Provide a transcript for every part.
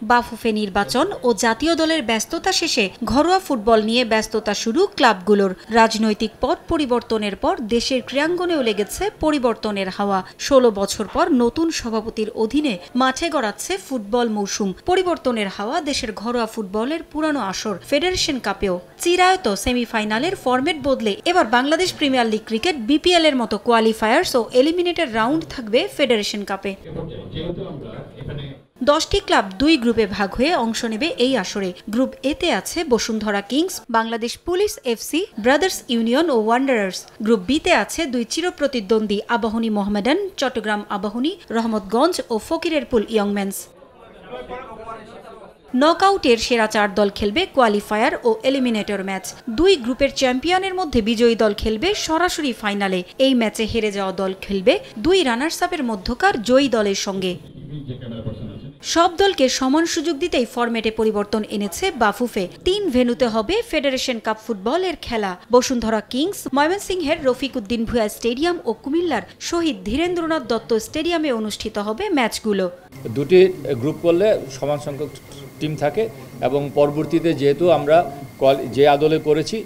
বাফুফে নির্বাচন ও জাতীয় দলের ব্যস্ততা শেষে ঘরোয়া ফুটবল নিয়ে ব্যস্ততা শুরু ক্লাবগুলোর। রাজনৈতিক পট পরিবর্তনের পর দেশের ক্রীড়াঙ্গনেও লেগেছে পরিবর্তনের হাওয়া। ১৬ বছর পর নতুন সভাপতির অধীনে মাঠে গড়াচ্ছে ফুটবল মৌসুম। পরিবর্তনের হাওয়া দেশের ঘরোয়া ফুটবলের পুরানো আসর ফেডারেশন কাপেও। চিরায়ত সেমিফাইনালের ফরম্যাট বদলে এবার Bangladesh premier league cricket BPL এর মতো কোয়ালিফায়ার্স ও এলিমিনেটর রাউন্ড থাকবে ফেডারেশন কাপে। 10টি ক্লাব 2 গ্রুপে ভাগ হয়ে অংশ নেবে এই আসরে। গ্রুপ এতে আছে Bashundhara Kings, Bangladesh police FC, Brothers Union ও ওয়ান্ডারার্স। গ্রুপ বিতে আছে 2 চিরপ্রতিদ্বন্দ্বী আবাহনী মোহামেডান, চট্টগ্রাম আবাহনী, রহমতগঞ্জ ও ফকিরেরপুল ইয়ংম্যানস। নকআউটের সেরা 4 দল খেলবে কোয়ালিফায়ার ও এলিমিনেটর ম্যাচ। 2 গ্রুপের চ্যাম্পিয়নের মধ্যে বিজয়ী দল খেলবে সরাসরি ফাইনালে। এই ম্যাচে হেরে যাওয়া দল খেলবে 2 রানার্স আপের মধ্যকার জয়ী দলের সঙ্গে। সব দলকে সমান সুযোগ দিতেই ফরম্যাটে পরিবর্তন এনেছে বাফুফে। 3 ভেন্যুতে হবে ফেডারেশন কাপ ফুটবলের খেলা। বসুন্ধরা কিংস, ময়মনসিংহের রফিক উদ্দিন ভূঁইয়া স্টেডিয়াম ও কুমিল্লার শহীদ ধীরেন্দ্রনাথ দত্ত স্টেডিয়ামে অনুষ্ঠিত হবে ম্যাচগুলো। 2টি গ্রুপ করলে সমান সংখ্যক টিম থাকে এবং পরবর্তীতে যেহেতু আমরা যে আদলে করেছি,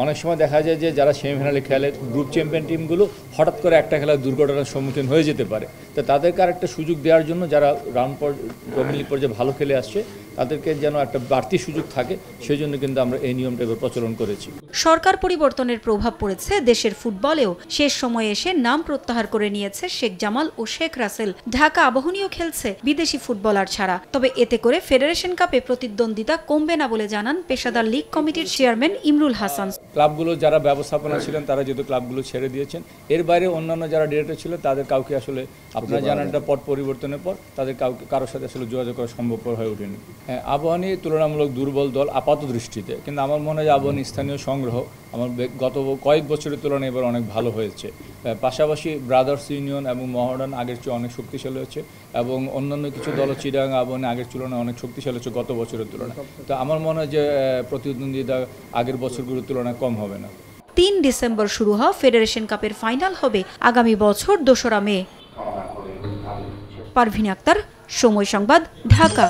অনেক সময় দেখা যায় যে যারা সেমিফাইনালে খেলে গ্রুপ চ্যাম্পিয়ন টিমগুলো হঠাৎ করে একটা খেলা দুর্ঘটনার সম্মুখীন হয়ে যেতে পারে। তো তাদেরকে আরেকটা সুযোগ দেওয়ার জন্য যারা রাউন্ড প্রিমিয়ার পর্যায়ে ভালো খেলে আসছে তাদেরকে যেন একটা বাড়তি সুযোগ থাকে, সেই জন্য কিন্তু আমরা এই নিয়মটা প্রচলন করেছি। সরকার পরিবর্তনের প্রভাব পড়েছে দেশের ফুটবলেও। শেষ সময়ে এসে নাম প্রত্যাহার করে নিয়েছে শেখ জামাল ও শেখ রাসেল। ঢাকা আবাহনীও খেলছে বিদেশি ফুটবলার ছাড়া। তবে এতে করে ফেডারেশন কাপে প্রতিদ্বন্দ্বিতা কমবে না বলে জানান পেশাদার লীগ কমিটির চেয়ারম্যান ইমরুল হাসান। ক্লাবগুলো যারা ব্যবস্থাপনা ছিলেন তারা যেহেতু ক্লাবগুলো ছেড়ে দিয়েছেন, এর বাইরে অন্যান্য যারা ডিরেক্টর ছিল তাদের কাউকে আসলে আপনারা জানান একটা পট পরিবর্তনের পর তাদের কারোর সাথে আসলে যোগাযোগ করা সম্ভবপর হয়ে ওঠেনি। হ্যাঁ, আবাহনী তুলনামূলক দুর্বল দল আপাত দৃষ্টিতে, কিন্তু আমার মনে হয় আবাহনী স্থানীয় সংগ্রহ আমার গত কয়েক বছরের তুলনায় এবার অনেক ভালো হয়েছে। পাশাপাশি ব্রাদার্স ইউনিয়ন এবং মোহামেডান আগের চেয়ে অনেক শক্তিশালী হচ্ছে এবং অন্যান্য কিছু দল চিটাগাং আবাহনী আগের তুলনায় অনেক শক্তিশালী হচ্ছে গত বছরের তুলনায়। তো আমার মনে হয় যে প্রতিদ্বন্দ্বিতা আগের বছরগুলোর তুলনায় কম হবে না। 3 ডিসেম্বর শুরু হওয়া ফেডারেশন কাপের ফাইনাল হবে আগামী বছর 2রা মে। পারভিন আক্তার, সময় সংবাদ, ঢাকা।